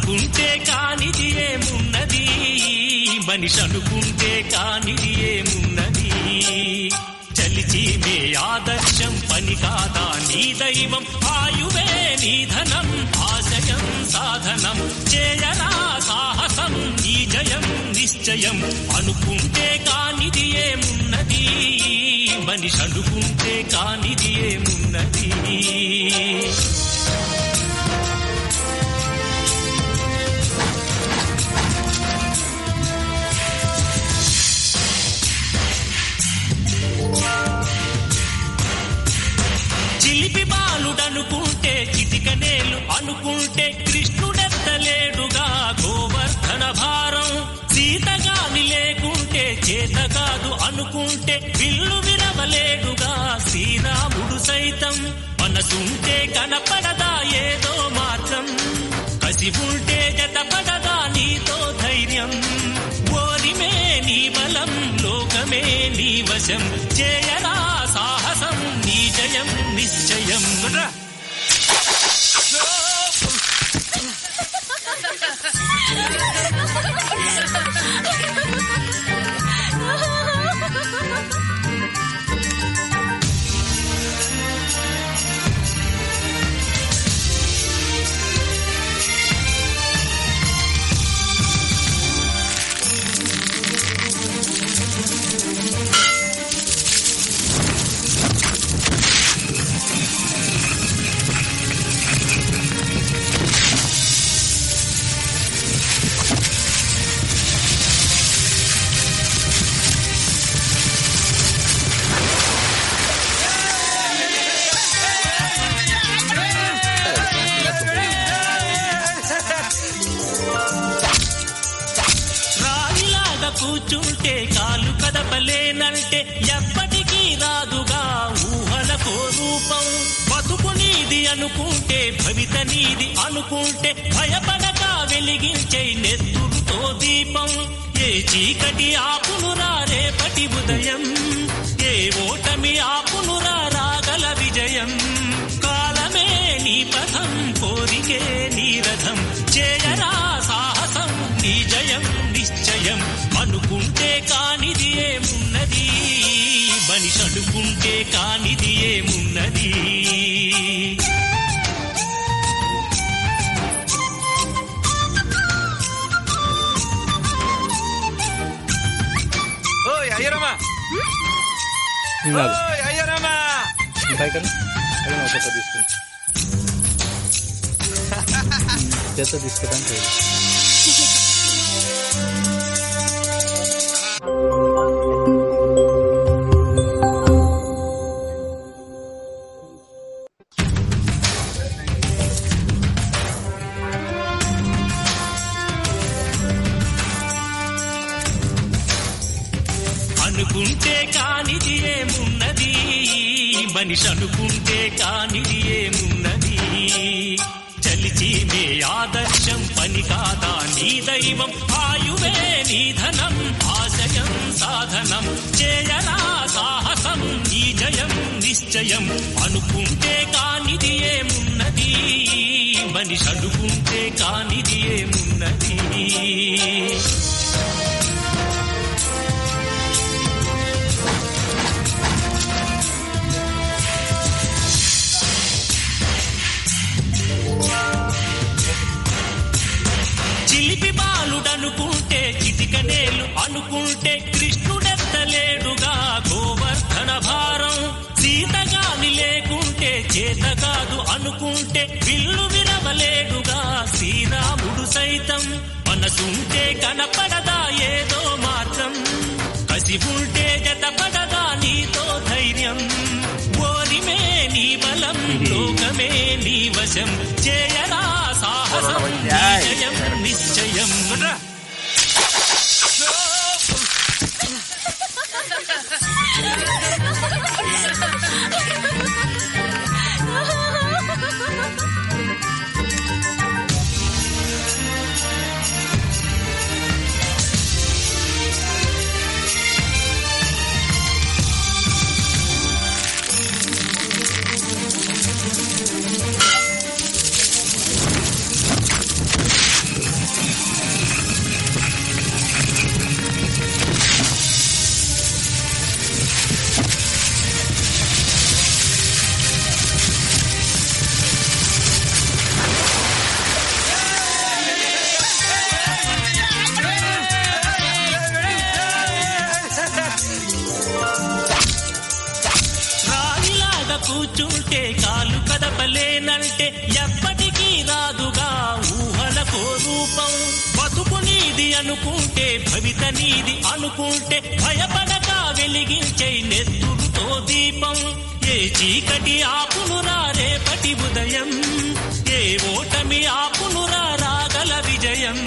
అనుకుంటే కానిది ఏమున్నది, మనిషి అనుకుంటే కానిది ఏమున్నది. చలిచి మే ఆదర్శం పని కాదా నీ దైవం, ఆయువే నీ ధనం ఆశయం సాధనం. చేయరా సాహసం నీ జయం నిశ్చయం. అనుకుంటే కానిది ఏమున్నది, మనిషి అనుకుంటే కానిది ఏమున్నది. చిలిపి బాలుడనుకుంటే చిటికనేలు అనుకుంటే కృష్ణుడెత్తలేడుగా గోవర్ధన భారం. సీతగాని లేకుంటే చేత కాదు అనుకుంటే విల్లు విరవలేడుగా శ్రీరాముడు సైతం. మనసుంటే కనపడదా ఏదో మార్గం, కసి ఉంటే జతపడదా నీతో ధైర్యం. ఓరిమే నీ బలం లోకమే నీ వశం, చేయరా సాహసం నీ జయం నిశ్చయం. కూర్చుంటే కాలు కదపలేనంటే ఎప్పటికీ రాదుగా ఊహలకో రూపం. బతుకు నీది అనుకుంటే భవిత నీది అనుకుంటే భయపడక వెలిగించే నెత్తురుతో దీపం. ఏ చీకటి ఆపునురా రేపటి ఉదయం, ఏ ఓటమి ఆపునురా రాగల విజయం. కాలమే నీ పథం కోరికే నీ రథం, చేయరా సాహసం నీ జయం నిశ్చయం. అనుకుంటే కానిది ఏమున్నది, మనిషి అనుకుంటే కానిది ఏమున్నది. ఓయ్ అయ్యరమ్మా, ఓయ్ అయ్యరమ్మా, తీసుకోవడానికి అనుకుంటే కానిది ఏమున్నది, మనిషి అనుకుంటే కానిది ఏమున్నది. చలిచి మే ఆదర్శం పని కాదా నీ దైవం, ఆయువే నీ ధనం ఆశయం సాధనం. చేయరా సాహసం నీ జయం నిశ్చయం. అనుకుంటే కానిది ఏమున్నది, మనిషి అనుకుంటే కానిది ఏమున్నది. చిలిపి బాలుడనుకుంటే చిటికనేలు అనుకుంటే కృష్ణుడెత్తలేడుగా గోవర్ధన భారం. సీతగాని లేకుంటే చేత కాదు అనుకుంటే విల్లు విరవలేడుగా శ్రీరాముడు సైతం. మనసుంటే కనపడదా ఏదో మార్గం, కసి ఉంటే జతపడదా నీతో ధైర్యం. ఓరిమే నీ బలం లోకమే నీ వశం, చేయరా సాహసం నీ జయం నిశ్చయం. కూర్చుంటే కాలు కదపలేనంటే ఎప్పటికీ రాదుగా ఊహలకో రూపం. బతుకు నీది అనుకుంటే భవిత నీది అనుకుంటే భయపడక వెలిగించే నెత్తురుతో దీపం. ఏ చీకటి ఆపునురా రేపటి ఉదయం, ఏ ఓటమి ఆపునురా రాగల విజయం.